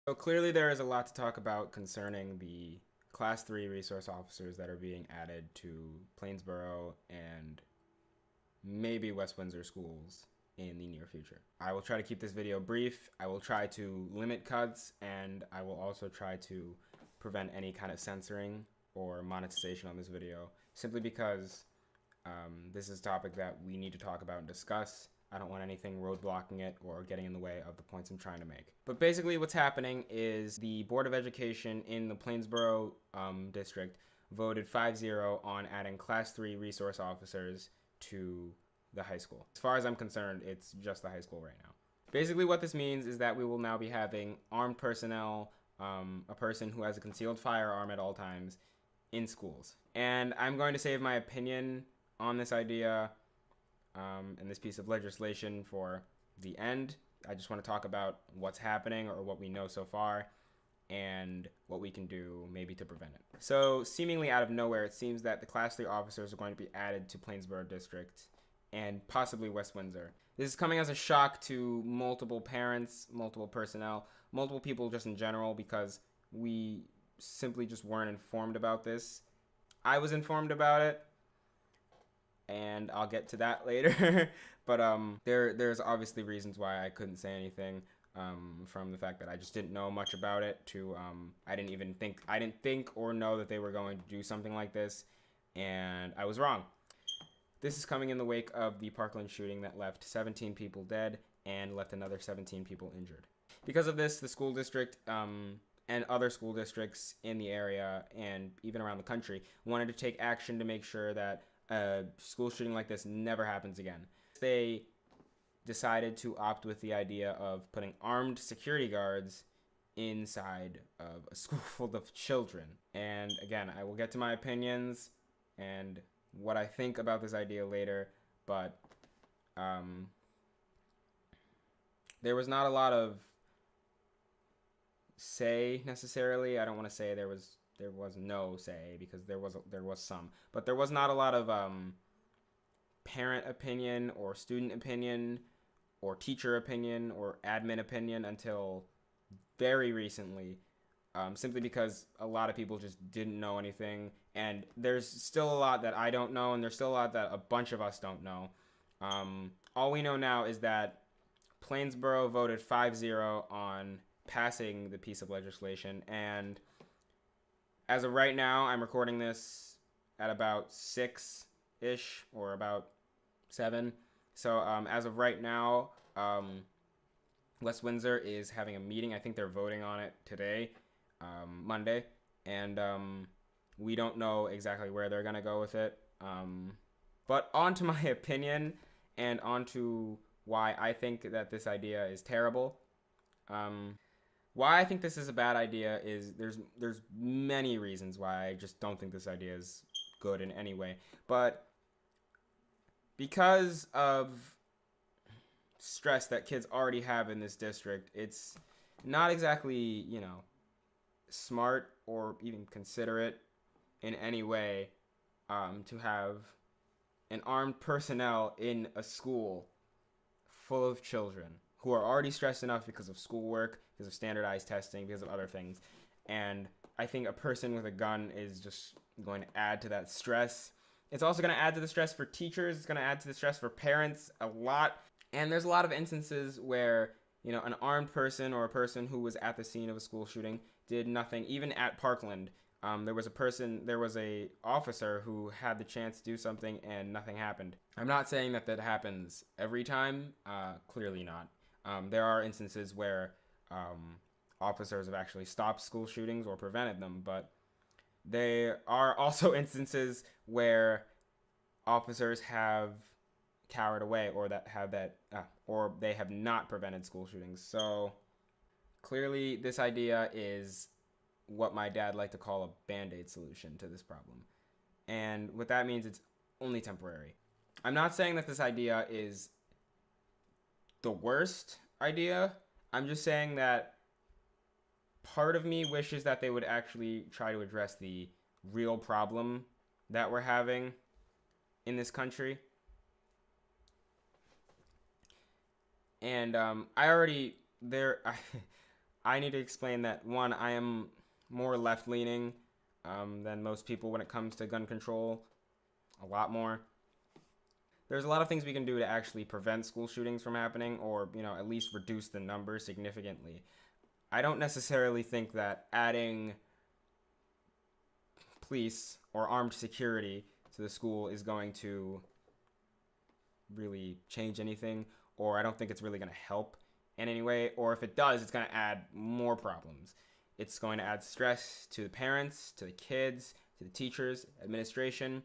So clearly there is a lot to talk about concerning the Class 3 resource officers that are being added to Plainsboro and maybe West Windsor schools in the near future. I will try to keep this video brief. I will try to limit cuts, and I will also try to prevent any kind of censoring or monetization on this video, simply because this is a topic that we need to talk about and discuss. I don't want anything roadblocking it or getting in the way of the points I'm trying to make. But basically what's happening is the Board of Education in the Plainsboro district voted 5-0 on adding Class 3 resource officers to the high school. As far as I'm concerned, it's just the high school right now. Basically what this means is that we will now be having armed personnel, a person who has a concealed firearm at all times in schools. And I'm going to save my opinion on this idea and this piece of legislation for the end. I just want to talk about what's happening or what we know so far and what we can do maybe to prevent it. So seemingly out of nowhere, it seems that the Class 3 officers are going to be added to Plainsboro District and possibly West Windsor. This is coming as a shock to multiple parents, multiple personnel, multiple people just in general, because we simply just weren't informed about this. I was informed about it, and I'll get to that later. But there's obviously reasons why I couldn't say anything, from the fact that I just didn't know much about it to I didn't think or know that they were going to do something like this, and I was wrong. This is coming in the wake of the Parkland shooting that left 17 people dead and left another 17 people injured. Because of this, the school district and other school districts in the area and even around the country wanted to take action to make sure that a school shooting like this never happens again. They decided to opt with the idea of putting armed security guards inside of a school full of children. And again, I will get to my opinions and what I think about this idea later, but there was not a lot of say necessarily. I don't want to say there was no say, because there was some, but there was not a lot of parent opinion or student opinion or teacher opinion or admin opinion until very recently, simply because a lot of people just didn't know anything, and there's still a lot that I don't know, and there's still a lot that a bunch of us don't know. All we know now is that Plainsboro voted 5-0 on passing the piece of legislation, and as of right now, I'm recording this at about 6-ish or about 7. So as of right now, West Windsor is having a meeting. I think they're voting on it today, Monday, and we don't know exactly where they're going to go with it. But on to my opinion and on to why I think that this idea is terrible. Why I think this is a bad idea is there's many reasons why I just don't think this idea is good in any way. But because of stress that kids already have in this district, it's not exactly, smart or even considerate in any way to have an armed personnel in a school full of children who are already stressed enough because of schoolwork, because of standardized testing, because of other things. And I think a person with a gun is just going to add to that stress. It's also going to add to the stress for teachers. It's going to add to the stress for parents a lot. And there's a lot of instances where, an armed person or a person who was at the scene of a school shooting did nothing. Even at Parkland, there was a officer who had the chance to do something and nothing happened. I'm not saying that happens every time. Clearly not. There are instances where officers have actually stopped school shootings or prevented them, but there are also instances where officers have cowered away or or they have not prevented school shootings. So clearly this idea is what my dad liked to call a band-aid solution to this problem. And what that means, it's only temporary. I'm not saying that this idea is the worst idea. I'm just saying that part of me wishes that they would actually try to address the real problem that we're having in this country. And I I need to explain that, one, I am more left-leaning than most people when it comes to gun control, a lot more. There's a lot of things we can do to actually prevent school shootings from happening, or, at least reduce the number significantly. I don't necessarily think that adding police or armed security to the school is going to really change anything, or I don't think it's really going to help in any way, or if it does, it's going to add more problems. It's going to add stress to the parents, to the kids, to the teachers, administration,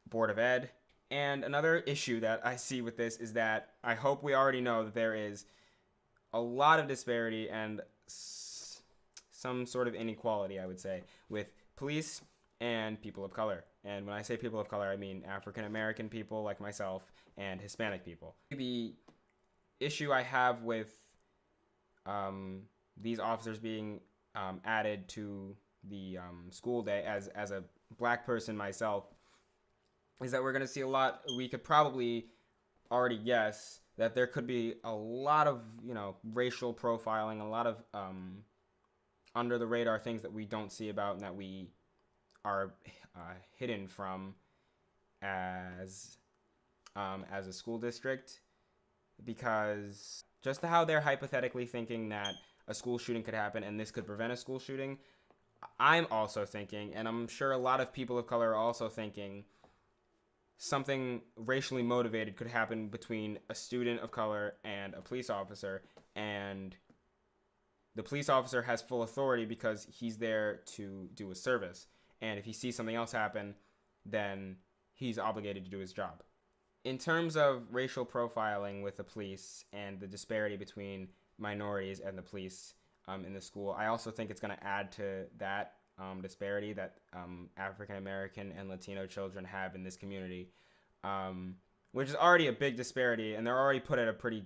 Board of Ed. And another issue that I see with this is that I hope we already know that there is a lot of disparity and some sort of inequality, I would say, with police and people of color. And when I say people of color, I mean African American people like myself and Hispanic people. The issue I have with these officers being added to the school day as a black person myself is that we're going to see a lot. We could probably already guess that there could be a lot of, racial profiling, a lot of under the radar things that we don't see about and that we are hidden from as a school district, because just how they're hypothetically thinking that a school shooting could happen and this could prevent a school shooting, I'm also thinking, and I'm sure a lot of people of color are also thinking, something racially motivated could happen between a student of color and a police officer, and the police officer has full authority because he's there to do a service, and if he sees something else happen, then he's obligated to do his job. In terms of racial profiling with the police and the disparity between minorities and the police in the school, I also think it's going to add to that disparity that African American and Latino children have in this community, which is already a big disparity, and they're already put at a pretty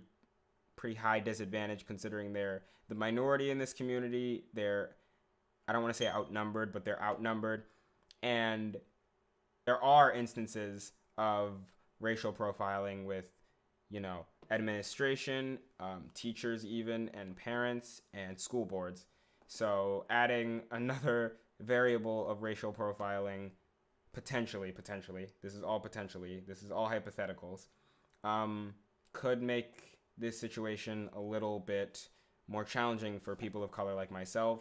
high disadvantage considering they're the minority in this community. I don't want to say outnumbered, but they're outnumbered, and there are instances of racial profiling with, administration, teachers even, and parents, and school boards. So adding another variable of racial profiling, potentially, this is all hypotheticals, could make this situation a little bit more challenging for people of color like myself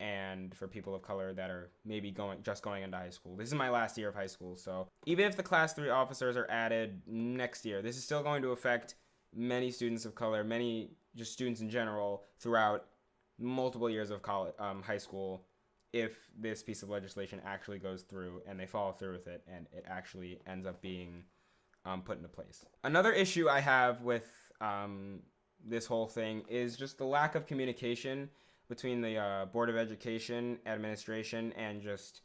and for people of color that are maybe just going into high school. This is my last year of high school, so even if the Class 3 officers are added next year, this is still going to affect many students of color, many just students in general throughout multiple years of college, high school, if this piece of legislation actually goes through and they follow through with it and it actually ends up being put into place. Another issue I have with this whole thing is just the lack of communication between the Board of Education, administration, and just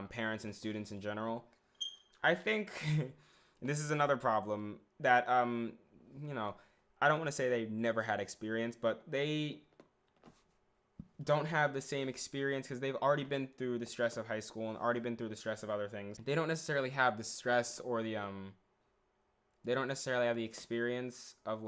parents and students in general. I think this is another problem that, I don't want to say they never had experience, but they don't have the same experience because they've already been through the stress of high school and already been through the stress of other things. They don't necessarily have the stress or they don't necessarily have the experience of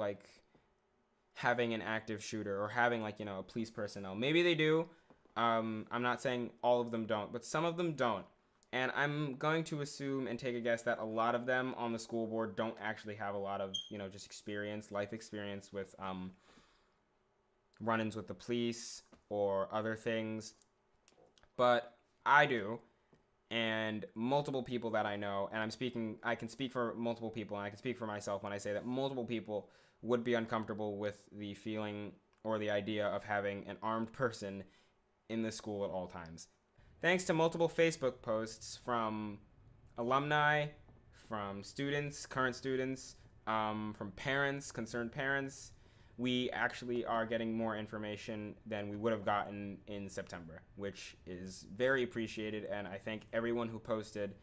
having an active shooter or having a police personnel. Maybe they do. I'm not saying all of them don't, but some of them don't. And I'm going to assume and take a guess that a lot of them on the school board don't actually have a lot of, just life experience with run-ins with the police or other things. But I do. And multiple people that I know, and I can speak for multiple people, and I can speak for myself when I say that multiple people would be uncomfortable with the feeling or the idea of having an armed person in the school at all times. Thanks to multiple Facebook posts from alumni, from students, current students, from parents, concerned parents, we actually are getting more information than we would have gotten in September, which is very appreciated, and I thank everyone who posted.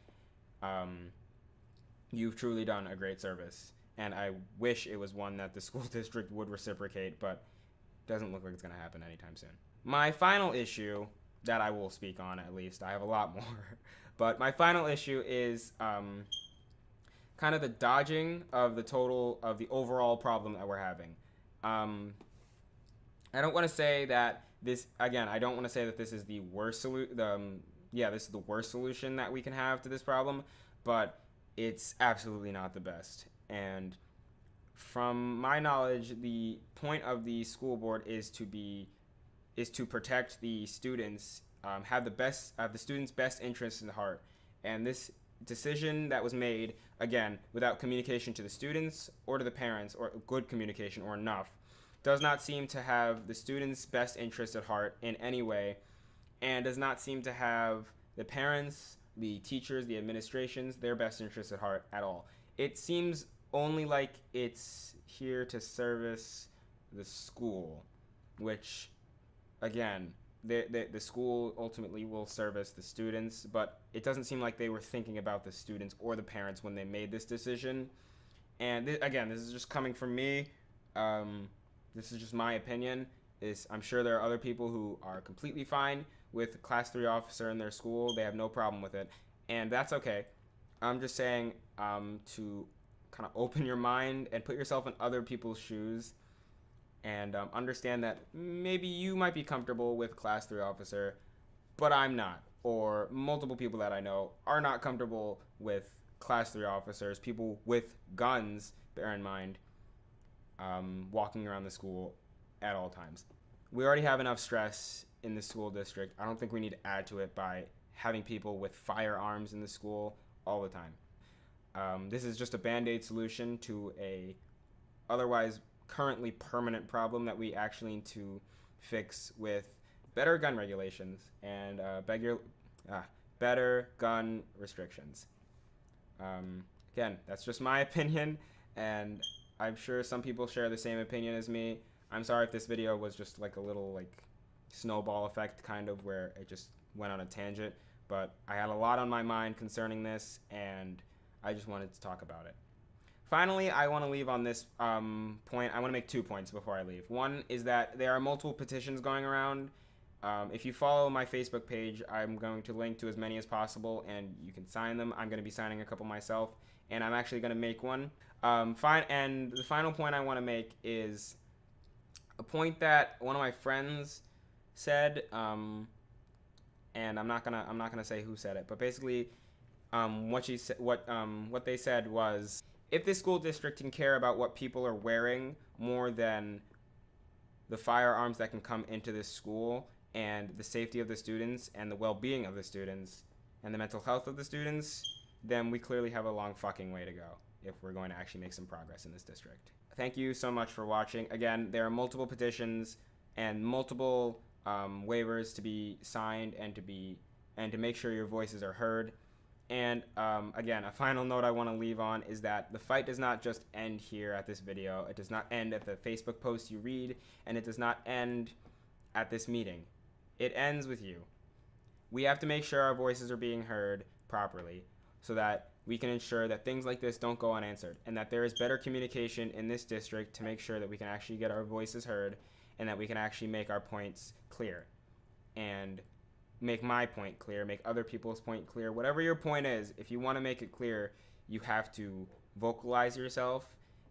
You've truly done a great service, and I wish it was one that the school district would reciprocate, but it doesn't look like it's going to happen anytime soon. My final issue that I will speak on, at least, I have a lot more, but my final issue is kind of the dodging of the overall problem that we're having. I don't want to say that this, again, I don't want to say that this is the worst solution. This is the worst solution that we can have to this problem, but it's absolutely not the best. And from my knowledge, the point of the school board is to protect the students, have the students' best interests in heart. And this decision that was made, again, without communication to the students or to the parents, or good communication or enough, does not seem to have the students' best interests at heart in any way, and does not seem to have the parents, the teachers, the administrations, their best interests at heart at all. It seems only like it's here to service the school, which, again, the school ultimately will service the students, but it doesn't seem like they were thinking about the students or the parents when they made this decision. And again, this is just coming from me. This is just my opinion. I'm sure there are other people who are completely fine with a Class 3 officer in their school. They have no problem with it, and that's okay. I'm just saying to kind of open your mind and put yourself in other people's shoes, and understand that maybe you might be comfortable with Class 3 officer, but I'm not. Or multiple people that I know are not comfortable with Class 3 officers, people with guns, bear in mind, walking around the school at all times. We already have enough stress in the school district. I don't think we need to add to it by having people with firearms in the school all the time. This is just a band-aid solution to a otherwise currently permanent problem that we actually need to fix with better gun regulations and better gun restrictions. Again, that's just my opinion, and I'm sure some people share the same opinion as me. I'm sorry if this video was just like a little snowball effect kind of where it just went on a tangent, but I had a lot on my mind concerning this, and I just wanted to talk about it. Finally, I want to leave on this point. I want to make 2 points before I leave. One is that there are multiple petitions going around. If you follow my Facebook page, I'm going to link to as many as possible, and you can sign them. I'm going to be signing a couple myself, and I'm actually going to make one. And the final point I want to make is a point that one of my friends said, and I'm not gonna say who said it, but basically, what they said was, if the school district can care about what people are wearing more than the firearms that can come into this school and the safety of the students and the well-being of the students and the mental health of the students, then we clearly have a long fucking way to go if we're going to actually make some progress in this district. Thank you so much for watching. Again, there are multiple petitions and multiple waivers to be signed and to make sure your voices are heard. And again, a final note I want to leave on is that the fight does not just end here at this video. It does not end at the Facebook post you read, and it does not end at this meeting. It ends with you. We have to make sure our voices are being heard properly so that we can ensure that things like this don't go unanswered, and that there is better communication in this district to make sure that we can actually get our voices heard and that we can actually make our points clear. And make my point clear, make other people's point clear. Whatever your point is, if you want to make it clear, you have to vocalize yourself.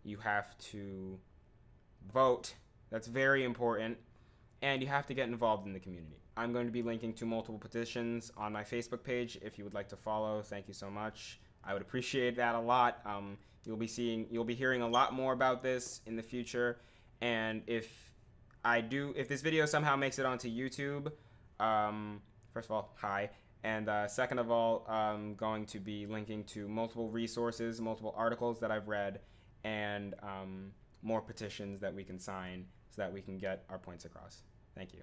You have to vote. That's very important. And you have to get involved in the community. I'm going to be linking to multiple petitions on my Facebook page if you would like to follow. Thank you so much. I would appreciate that a lot. You'll be hearing a lot more about this in the future. And if this video somehow makes it onto YouTube, first of all, hi. And second of all, I'm going to be linking to multiple resources, multiple articles that I've read, and more petitions that we can sign so that we can get our points across. Thank you.